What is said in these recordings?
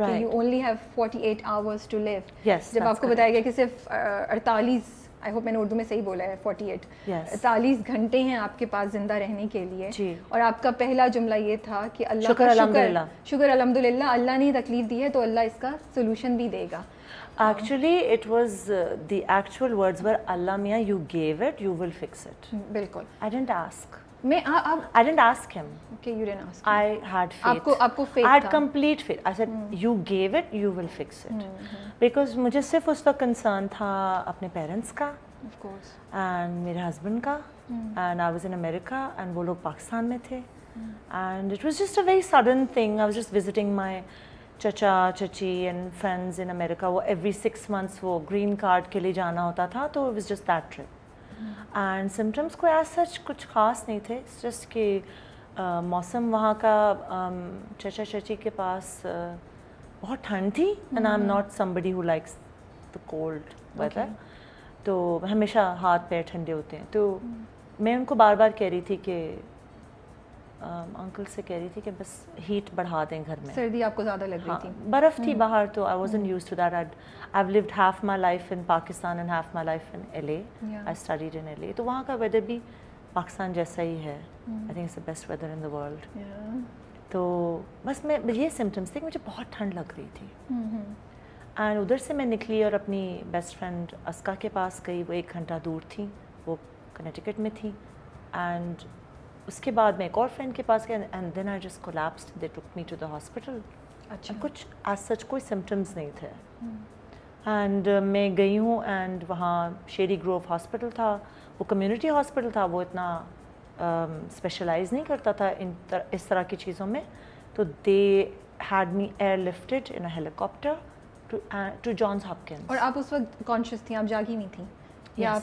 کہ you only have 48 hours to live. Yes, جب that's آپ کو بتایا گیا کہ صرف 48 آئی ہوپ میں نے اردو میں صحیح بولا ہے 48 گھنٹے ہیں آپ کے پاس زندہ رہنے کے لیے, اور آپ کا پہلا جملہ یہ تھا کہ اللہ کا شکر الحمد للہ, اللہ نے تکلیف دی ہے تو اللہ اس کا سولوشن بھی دے گا. Actually, it was the actual words were, Allah Mia, you gave it, you will fix it. بالکل. I didn't ask. I didn't ask him. Okay, you didn't ask. I had faith. آپ کو faith I had تھا. complete faith. I said, you gave it, you will fix it. Because مجھے صرف اس وقت concern تھا اپنے parents کا, Of course. and میرے husband کا, and I was in America, and وہ لوگ پاکستان میں تھے, and it was just a very sudden thing. I was just visiting my چچا چچی اینڈ فرینڈز ان امیریکا. وہ ایوری 6 months وہ گرین کارڈ کے لیے جانا ہوتا تھا, تو it was just that trip. And symptoms کوئی ایز سچ کچھ خاص نہیں تھے, جسٹ کہ موسم وہاں کا, چچا چچی کے پاس بہت ٹھنڈ تھی, and I am not somebody who likes the cold weather, تو ہمیشہ ہاتھ پیر ٹھنڈے ہوتے ہیں. تو میں ان کو بار بار کہہ رہی تھی کہ انکل سے کہہ رہی تھی کہ بس ہیٹ بڑھا دیں گھر میں, سردی آپ کو زیادہ لگ رہی تھی, برف تھی باہر, تو I wasn't used to that. I have lived half my life in Pakistan and half my life in LA. I studied in LA, تو وہاں کا ویدر بھی پاکستان جیسا ہی ہے. I think it's the best weather in the world. تو بس میں یہ سمٹمس تھے کہ مجھے بہت ٹھنڈ لگ رہی تھی. اینڈ ادھر سے میں نکلی اور اپنی بیسٹ فرینڈ اسکا کے پاس گئی. وہ 1 گھنٹہ دور تھی, وہ کنیکٹیکٹ میں تھی. اینڈ اس کے بعد میں ایک اور فرینڈ کے پاس گیا, and then I just collapsed. They took me to the hospital. اچھا, کچھ ایز سچ کوئی سمٹمس نہیں تھے. اینڈ میں گئی ہوں, اینڈ وہاں شیری گروو ہاسپٹل تھا, وہ کمیونٹی ہاسپٹل تھا, وہ اتنا اسپیشلائز نہیں کرتا تھا اس طرح کی چیزوں میں. تو they had me airlifted in a helicopter to Johns Hopkins. اور آپ اس وقت کانشیس تھیں, آپ جاگی نہیں تھیں, یا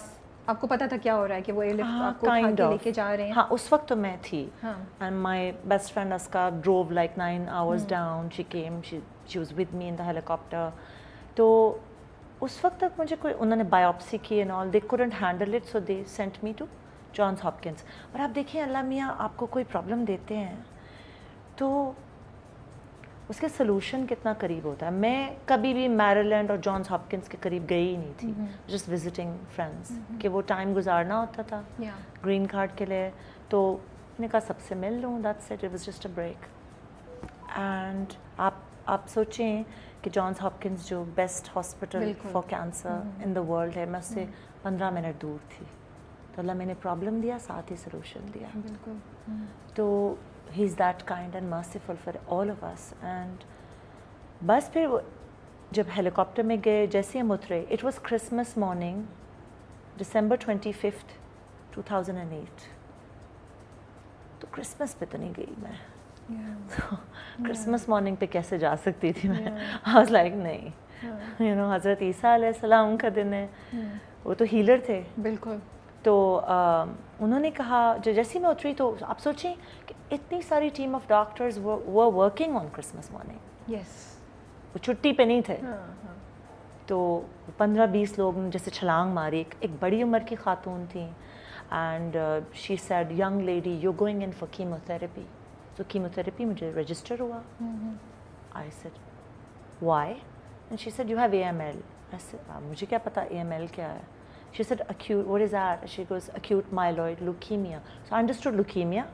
آپ کو پتا تھا کیا ہو رہا ہے کہ وہ ایئر لفٹ آپ کو اٹھا کے لے کے جا رہے ہیں؟ ہاں, اس وقت تو میں تھی. اینڈ مائی بیسٹ فرینڈ اسکا drove like 9 hours down. She came, she was with me in the helicopter. تو اس وقت تک مجھے کوئی, انہوں نے بایوپسی کی and all, they couldn't handle it, so they sent me to Johns Hopkins. اور آپ دیکھیں اللہ میاں آپ کو کوئی پرابلم دیتے ہیں تو اس کے سلوشن کتنا قریب ہوتا ہے. میں کبھی بھی میریلینڈ اور جانس ہاپکنس کے قریب گئی ہی نہیں تھی, جسٹ وزٹنگ فرینڈس, کہ وہ ٹائم گزارنا ہوتا تھا گرین کارڈ کے لیے. تو میں نے کہا سب سے مل لوں, that's it, it was just a break. And آپ سوچیں کہ جانس ہاپکنس جو best hospital for cancer in the world ہے, میں اس سے 15 منٹ دور تھی. تو اللہ میں نے پرابلم دیا, ساتھ ہی سلوشن دیا. تو he is that kind and merciful for all of us. And بس پھر جب ہیلی کاپٹر میں گئے, جیسے ہم اترے, it was Christmas morning, December 25th, 2008. تو کرسمس پہ تو نہیں گئی میں, کرسمس مارننگ پہ کیسے جا سکتی تھی میں. آئی واز لائک نہیں, یو نو حضرت عیسیٰ علیہ السلام کا دن ہے, وہ تو ہیلر تھے. بالکل. تو انہوں نے کہا, جیسے میں اتری تو آپ سوچیں کہ اتنی ساری team of doctors were working on Christmas morning. Yes, وہ چھٹی پہ نہیں تھے. تو 15-20 لوگ جیسے چھلانگ ماری. ایک بڑی عمر کی خاتون تھیں, and she said, young lady you going in for chemotherapy. تو کیمو تھراپی مجھے رجسٹر ہوا. I said why, and she said you have AML. مجھے کیا پتا AML کیا ہے. She said acute, what is that? She goes acute myeloid leukemia. So I understood leukemia.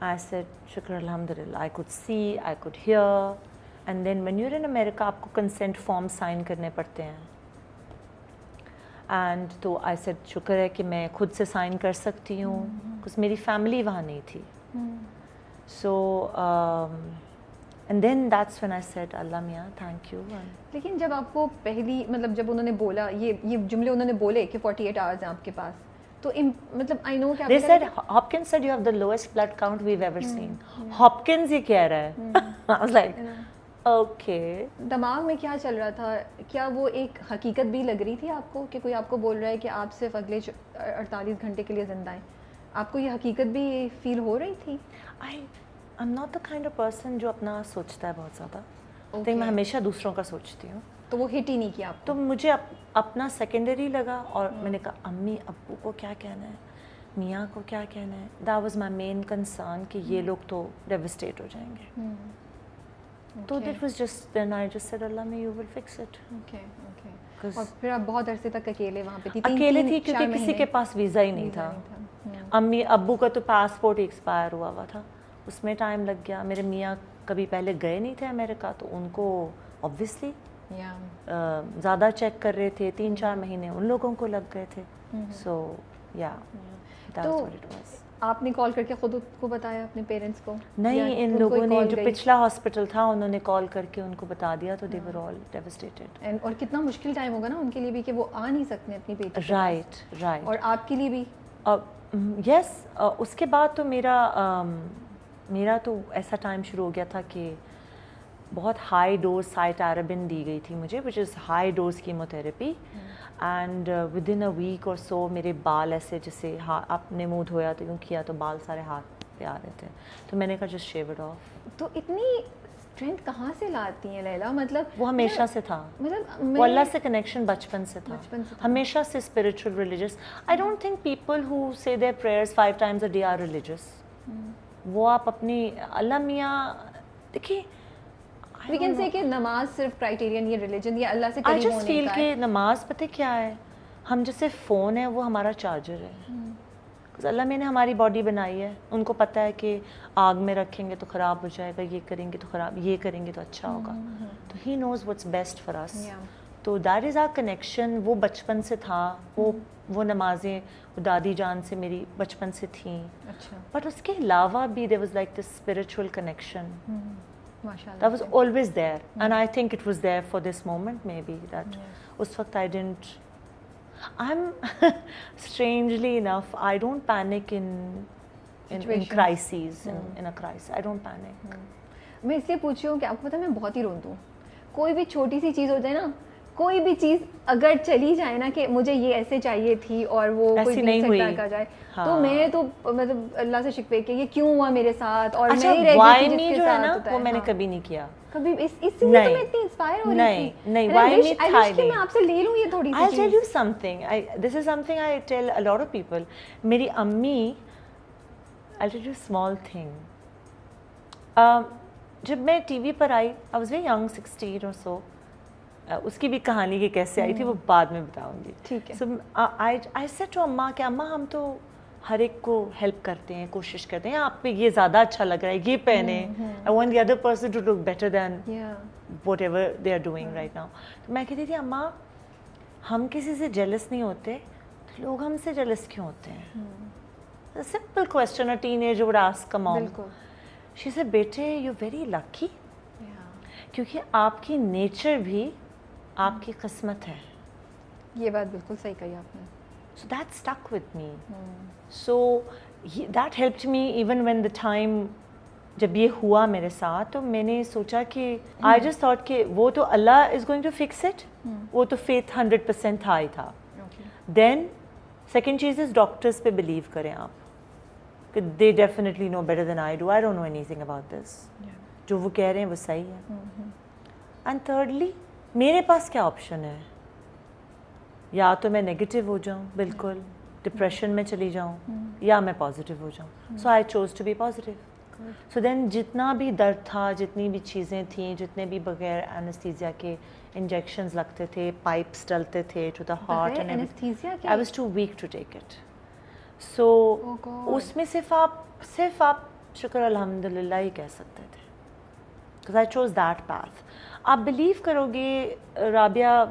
I said shukr alhamdulillah, I could see, I could hear. And then when you're in America, aapko consent form sign karne padte hain. And so I said shukr hai ki main khud se sign kar sakti hu, because meri family wahan nahi thi. So and then that's when I said Allah Mia thank you. لیکن جب آپ کو پہلی مطلب جب انہوں نے بولا یہ جملے انہوں نے بولے کہ 48 hours ہیں آپ کے پاس, تو مطلب I know کہ they said Hopkins said you have the lowest blood count we've ever seen. Hopkins یہ کہہ رہا ہے. I was like okay. دماغ میں کیا چل رہا تھا, کیا وہ ایک حقیقت بھی لگ رہی تھی آپ کو کہ کوئی آپ کو بول رہا ہے کہ آپ صرف اگلے 48 گھنٹے کے لیے زندہ ہیں؟ آپ کو یہ حقیقت بھی فیل ہو رہی تھی؟ I'm not the kind of person جو اپنا سوچتا ہے بہت زیادہ. میں ہمیشہ دوسروں کا سوچتی ہوں. تو وہ ہٹ ہی نہیں کیا آپ کو؟ تو مجھے اپنا سیکنڈری لگا, اور میں نے کہا امی ابو کو کیا کہنا ہے, میاں کو کیا کہنا ہے. That was my main concern کہ یہ لوگ تو ڈیوسٹیٹ ہو جائیں گے. تو that was just then I just said Allah may you will fix it. اور پھر آپ بہت عرصے تک اکیلے وہاں پہ تھی؟ اکیلے تھی کیونکہ کسی کے پاس ویزا ہی نہیں تھا. امی ابو کا تو پاسپورٹ ایکسپائر ہوا تھا, اس میں ٹائم لگ گیا. میرے میاں کبھی پہلے گئے نہیں تھے امریکہ, تو ان کو obviously زیادہ چیک کر رہے تھے, 3-4 مہینے ان لوگوں کو لگ گئے تھے. سو that's what it was. آپ نے کال کر کے خود کو بتایا اپنے پیرنٹس کو؟ نہیں, ان لوگوں نے جو پچھلا ہاسپٹل تھا انہوں نے کال کر کے ان کو بتا دیا, تو they were all devastated. اور کتنا مشکل ٹائم ہوگا نا ان کے لیے بھی کہ وہ آ نہیں سکتے اپنی بیٹی. رائٹ. اور آپ کے لیے بھی؟ یس. اس کے بعد تو میرا تو ایسا ٹائم شروع ہو گیا تھا کہ بہت ہائی ڈوز سائٹارابن دی گئی تھی مجھے, which is high dose chemotherapy. And within a week or so میرے بال ایسے جیسے آپ نے منہ دھویا تو یوں کیا تو بال سارے ہاتھ پہ آ رہے تھے, تو میں نے کہا جسٹ شیو اٹ آف. تو اتنی اسٹرینتھ کہاں سے لاتی ہیں لیلا؟ مطلب وہ ہمیشہ سے تھا, وہ اللہ سے کنیکشن بچپن سے تھا, ہمیشہ سے spiritual religious. I don't think people who سے their prayers 5 times a day are religious. وہ آپ اپنی اللہ میاں دیکھیے, we can say کہ نماز صرف کرائٹیرین یہ ریلیجن یا اللہ سے قریب ہونے کا ہے. I just feel کہ نماز پتہ کیا ہے, ہم جیسے فون ہے وہ ہمارا چارجر ہے. اللہ میں نے ہماری باڈی بنائی ہے, ان کو پتہ ہے کہ آگ میں رکھیں گے تو خراب ہو جائے گا, یہ کریں گے تو خراب, یہ کریں گے تو اچھا ہوگا. تو ہی نوز واٹس بیسٹ فار اس. تو دیٹ از آر کنیکشن. وہ بچپن سے تھا, وہ نمازیں وہ دادی جان سے میری بچپن سے تھیں. بٹ اس کے علاوہ بھی there was like this spiritual connection. That was always there, and I think it was there for this moment maybe that us waqt I didn't. I'm strangely enough I don't panic in crises. In a crisis I don't panic. میں اس لیے پوچھی ہوں کہ آپ کو پتہ ہے میں بہت ہی روتی ہوں. کوئی بھی چھوٹی سی چیز ہو جائے نا, کوئی بھی چیز اگر چلی جائے نا کہ مجھے یہ ایسے چاہیے تھی اور وہ کوئی نہیں سیٹ کر جائے, تو میں تو مطلب اللہ سے شکوے کہ یہ کیوں ہوا میرے ساتھ, اور میں ہی رہ گئی تھی جس کے ساتھ ہوتا ہے. وہ میں نے کبھی نہیں کیا کبھی. اس لیے تو میں اتنی انسپائر ہو رہی تھی. نہیں وائی می تھا کہ میں آپ سے لے لوں یہ تھوڑی سی. I'll tell you something. This is something I tell a lot of people. میری امی, I'll tell you a small thing. جب میں T V per I, I was very young, 16 or so. اس کی بھی کہانی کہ کیسے آئی تھی وہ بعد میں بتاؤں گی. ٹھیک ہے. سو I said to اماں کہ اماں ہم تو ہر ایک کو ہیلپ کرتے ہیں, کوشش کرتے ہیں, آپ پہ یہ زیادہ اچھا لگ رہا ہے یہ پہنے, I want the other person to look better than whatever they are doing right now. تو میں کہتی تھی اماں ہم کسی سے جیلس نہیں ہوتے, تو لوگ ہم سے جیلس کیوں ہوتے ہیں؟ Simple question a teenager would ask a mom. She said بیٹے you're very lucky, کیونکہ آپ کی نیچر بھی آپ کی قسمت ہے. یہ بات بالکل صحیح کہی آپ نے. So that stuck with me. So that helped me even when the time جب یہ ہوا میرے ساتھ, تو میں نے سوچا کہ I just thought کہ وہ تو اللہ is going to fix it. وہ تو faith 100% تھا ہی تھا. Then second چیز is doctors پہ believe کریں آپ کہ they definitely know better than I do. I don't know anything about this. جو وہ کہہ رہے ہیں وہ صحیح ہے. And thirdly میرے پاس کیا آپشن ہے, یا تو میں نیگیٹو ہو جاؤں بالکل ڈپریشن میں چلی جاؤں, یا میں پازیٹیو ہو جاؤں. سو آئی چوز ٹو بی پازیٹیو. سو دین جتنا بھی درد تھا, جتنی بھی چیزیں تھیں, جتنے بھی بغیر اینستھیزیا کے انجیکشنز لگتے تھے, پائپس ڈلتے تھے to the heart, I was too weak to take it. So اس میں صرف آپ شکر الحمد للہ ہی کہہ سکتے تھے, because I choose that path. آپ بلیو کرو گے رابعہ,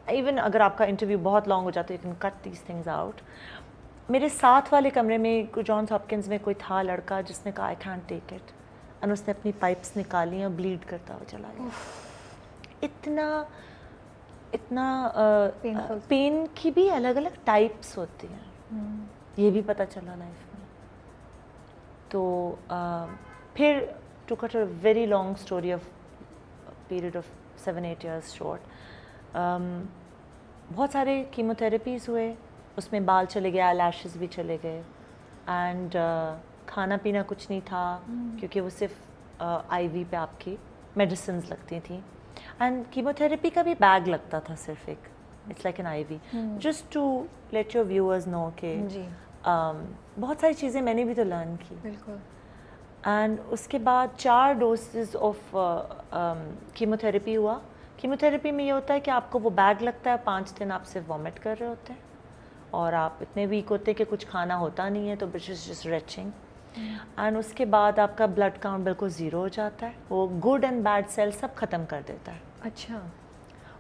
ایون اگر آپ کا انٹرویو بہت لانگ ہو جاتا ہے, you can cut these things out. میرے ساتھ والے کمرے میں جانس ہاپکنز میں کوئی تھا لڑکا جس نے کہا آئی کینٹ ٹیک اٹ, اور اس نے اپنی پائپس نکالی اور بلیڈ کرتا ہوا چلا گیا. اتنا پین کی بھی الگ الگ ٹائپس ہوتی ہیں, یہ بھی پتہ چلا لائف میں. تو پھر to cut a very long story of period of 7-8 years short, بہت سارے کیموتھراپیز ہوئے, اس میں بال چلے گئے, لیشز بھی چلے گئے, اینڈ کھانا پینا کچھ نہیں تھا کیونکہ وہ صرف آئی وی پہ آپ کی میڈیسنز لگتی تھیں, اینڈ کیموتھراپی کا بھی بیگ لگتا تھا صرف ایک, it's like an IV. Just to let your viewers know کہ بہت ساری چیزیں میں نے بھی تو لرن کی. بالکل. اینڈ اس کے بعد 4 ڈوزز آف کیموتھراپی ہوا. کیموتھراپی میں یہ ہوتا ہے کہ آپ کو وہ بیگ لگتا ہے, 5 دن آپ صرف وامٹ کر رہے ہوتے ہیں اور آپ اتنے ویک ہوتے ہیں کہ کچھ کھانا ہوتا نہیں ہے, تو جسٹ ریچنگ. اینڈ اس کے بعد آپ کا بلڈ کاؤنٹ بالکل 0 ہو جاتا ہے, وہ گڈ اینڈ بیڈ سیل سب ختم کر دیتا ہے. اچھا.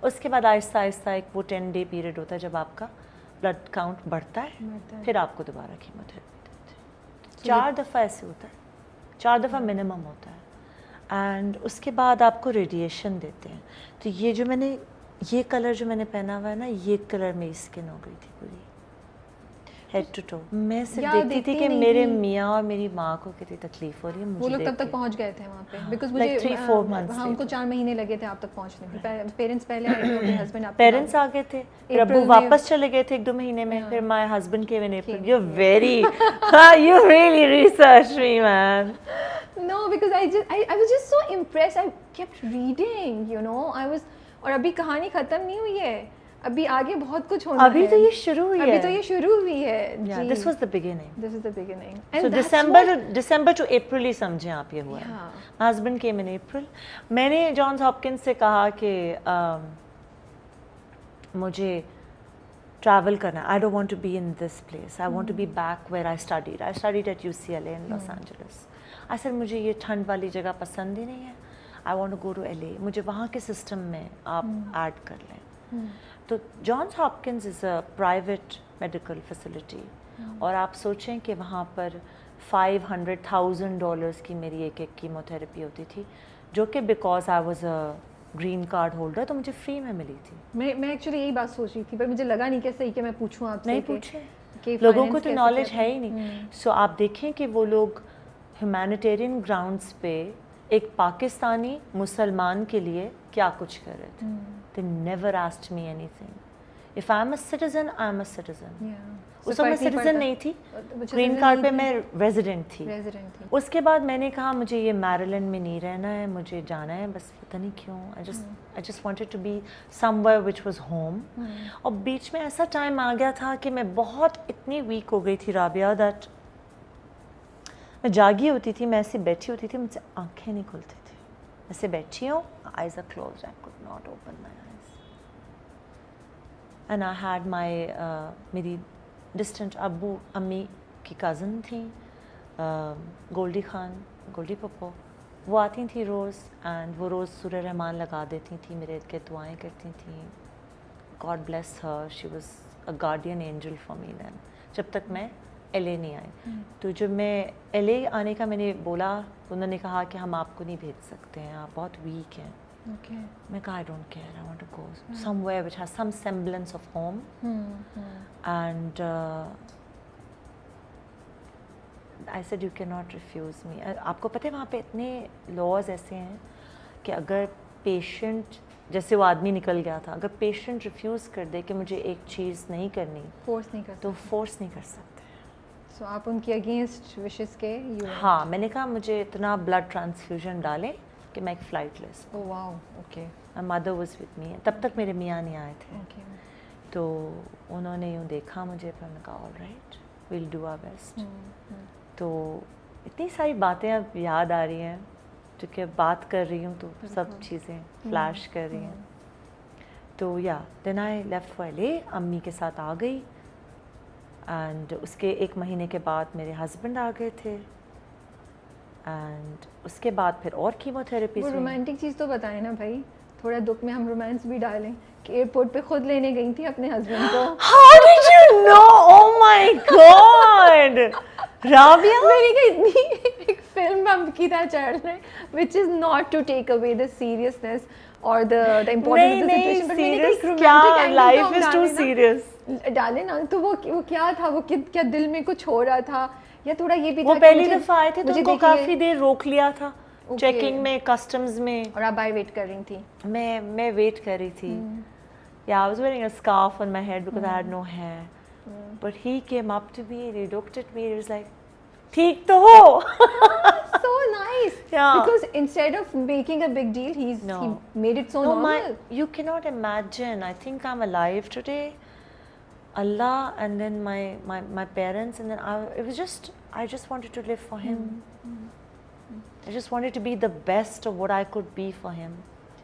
اس کے بعد آہستہ آہستہ ایک وہ 10 ڈے پیریڈ ہوتا ہے جب آپ کا بلڈ کاؤنٹ بڑھتا ہے, پھر آپ کو دوبارہ کیموتھراپی دیتے ہیں. 4 دفعہ ایسے ہوتا ہے, 4 دفعہ منیمم ہوتا ہے. اینڈ اس کے بعد آپ کو ریڈیشن دیتے ہیں. تو یہ جو میں نے یہ کلر جو میں نے پہنا ہوا ہے نا, یہ کلر میری اسکن ہو گئی تھی پوری ہیڈ ٹو ٹو. میں صرف دیکھتی تھی کہ میرے میاں اور میری ماں کو کتنی تکلیف ہو رہی ہے. وہ لوگ کب تک پہنچ گئے تھے وہاں پہ؟ بیکاز مجھے 3-4 months ہاں ان کو 4 مہینے لگے تھے آپ تک پہنچنے میں. پیرنٹس پہلے آئے تھے, اپنے ہسبینڈ آپ پیرنٹس آ گئے تھے, پھر ابو واپس چلے گئے تھے 1-2 مہینے میں, پھر my husband came in April. You're very you really researched me, man. No, because I was just so impressed. I kept reading, you know. اور ابھی کہانی ختم نہیں ہوئی ہے, ابھی آگے بہت کچھ ہونا ہے. ابھی تو یہ شروع ہوئی ہے. ابھی تو یہ شروع ہوئی ہے. Yeah, this was the beginning. This is the beginning. So December to April ہی سمجھیں آپ یہ ہوا ہے. My husband came in April. میں نے جانس ہاپکنس سے کہا کہ مجھے ٹریول کرنا. I don't want to be in this place. I want to be back where I studied. I studied at UCLA in Los Angeles. I said مجھے یہ ٹھنڈ والی جگہ پسند ہی نہیں ہے. I want to go to LA. مجھے وہاں کے سسٹم میں آپ ایڈ کر لیں. تو Johns Hopkins is a private medical facility, اور آپ سوچیں کہ وہاں پر $500,000 کی میری ایک کیموتھراپی ہوتی تھی, جو کہ because I was a green card holder تو مجھے فری میں ملی تھی. میں ایکچولی یہی بات سوچ رہی تھی, پر مجھے لگا نہیں کہ صحیح کہ میں پوچھوں آپ سے. نہیں پوچھیں, لوگوں کو تو نالج ہے ہی نہیں. سو آپ دیکھیں کہ وہ لوگ ہیومینیٹیرین گراؤنڈس پہ ایک پاکستانی مسلمان کے لیے کیا کچھ کر رہے تھے. They never asked me anything. If I'm a citizen, I'm a citizen. اس وقت میں سٹیزن نہیں تھی, گرین کارڈ پہ میں ریزیڈنٹ تھی. اس کے بعد میں نے کہا مجھے یہ میریلینڈ میں نہیں رہنا ہے, مجھے جانا ہے, بس پتہ نہیں کیوں. I just wanted to be somewhere which was home. اور بیچ میں ایسا ٹائم آ گیا تھا کہ میں بہت اتنی ویک ہو گئی تھی رابعہ, دیٹ میں جاگی ہوتی تھی, میں ایسے بیٹھی ہوتی تھی, مجھ سے آنکھیں نہیں کھلتی تھی. ایسے بیٹھی ہوں, eyes are closed, I could not open my eyes. And I had my میری ڈسٹنٹ ابو امی کی کزن تھیں, گولڈی خان, گولڈی پپو, وہ آتی تھیں روز, اینڈ وہ روز سورہ رحمان لگا دیتی تھیں, میرے کے دعائیں کرتی تھیں. God bless her, she was a guardian angel for me then, جب تک میں LA نہیں آئی. تو جب میں LA آنے کا میں نے بولا, انہوں نے کہا کہ ہم آپ کو نہیں بھیج سکتے ہیں, آپ بہت ویک ہیں. میں کہا I don't care, I want to go somewhere which has some semblance of home. And I said you cannot refuse me. آپ کو پتہ ہے وہاں پہ اتنے لاز ایسے ہیں کہ اگر پیشنٹ, جیسے وہ آدمی نکل گیا تھا, اگر پیشنٹ ریفیوز کر دے کہ مجھے ایک چیز نہیں کرنی, فورس نہیں کر تو فورس نہیں کر سکتے. سو آپ ان کی اگینسٹ وشز کے. ہاں, میں نے کہا مجھے اتنا بلڈ ٹرانسفیوژن ڈالیں کہ میں ایک فلائٹ لے سکوں. Wow, okay. Mother was with me, تب تک میرے میاں نہیں آئے تھے. تو انہوں نے یوں دیکھا مجھے, پھر نے کہا all right, we'll do our best. تو اتنی ساری باتیں اب یاد آ رہی ہیں, چونکہ بات کر رہی ہوں تو سب چیزیں فلیش کر رہی ہیں. تو یا دین آئی لیفٹ فار LA, امی کے ساتھ آ گئی. اینڈ اس کے 1 مہینے کے بعد میرے ہسبینڈ آ گئے تھے, اینڈ اس کے بعد پھر اور کیموتھراپی. وہ رومانٹک چیز تو بتائیں نا بھائی, تھوڑا دکھ میں ہم رومانس بھی ڈالیں کہ ایئرپورٹ پہ خود لینے گئی تھی اپنے ہسبینڈ کو. How did you know? Oh my God! Rabia, میری کہ اتنی ایک فلم ہم کی طرح چل رہے ہیں which is not to take away the seriousness or the importance of the situation, but میں نے ایک romantic angle life is too serious ڈالے نا. تو وہ کیا تھا, وہ کیا دل میں کچھ ہو رہا تھا, یا تھوڑا یہ بھی تھا. وہ پہلی دفعہ آئے تھے تو ان کو کافی دیر روک لیا تھا چیکنگ میں, کسٹمز میں, اور آپ بائی ویٹ کر رہی تھی. میں ویٹ کر رہی تھی. Yeah, I was wearing a scarf on my head because I had no hair. But he came up to me and he looked at me and he was like, ٹھیک تو ہو. So nice. Yeah. Because instead of making a big deal, he made it so normal. You cannot imagine. I think I'm alive today. Allah and then my parents, and then I just wanted to live for him. I just wanted to be the best of what I could be for him.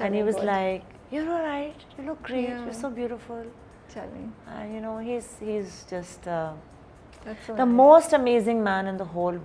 and he was like, "You're all right. You look great. You're so beautiful." You know, he's just the most amazing man in the whole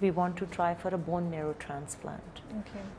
we want to try for a bone marrow transplant.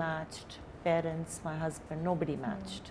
matched, parents, my husband, nobody matched.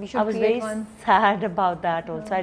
we should I was very sad about that also. I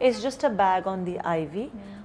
It's just a bag on the IV.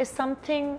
is something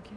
Okay.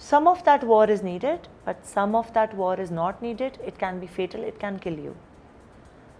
some of that war is needed, but some of that war is not needed. It can be fatal, it can kill you.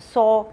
100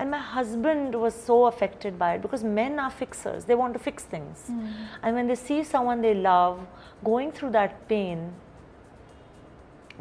And my husband was so affected by it because men are fixers. They want to fix things. And when they see someone they love going through that pain,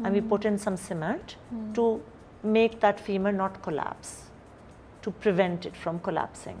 and we put in some cement to make that femur not collapse, to prevent it from collapsing.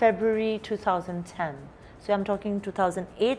February 2010. So I'm talking 2008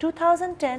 2010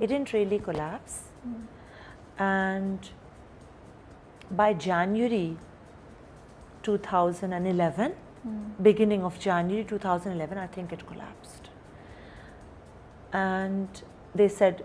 It didn't really collapse. And by January 2011 beginning of January 2011, I think it collapsed. And they said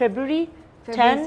February 10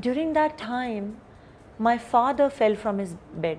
during that time my father fell from his bed.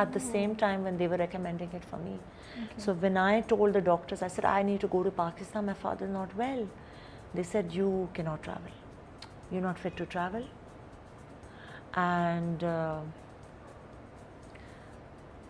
at the same time when they were recommending it for me. So when I told the doctors, I said I need to go to Pakistan, my father is not well. They said you cannot travel, you're not fit to travel. And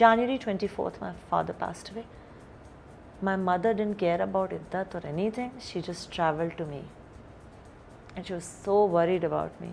January 24th my father passed away. My mother didn't care about iddat or anything. She just traveled to me and she was so worried about me.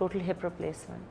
total hip replacement.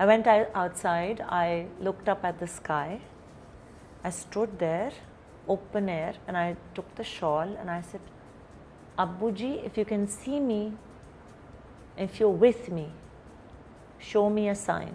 I went outside, I looked up at the sky, I stood there, open air, and I took the shawl and I said, Abbu ji, if you can see me, if you're with me, show me a sign.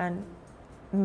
and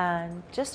And just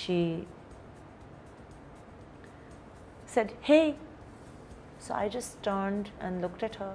She said, hey. So I just turned and looked at her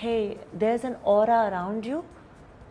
hey, there's an aura around you.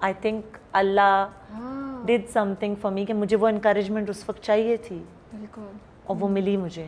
I think Allah did something for me کہ مجھے وہ encouragement اس وقت چاہیے تھی اور وہ ملی مجھے.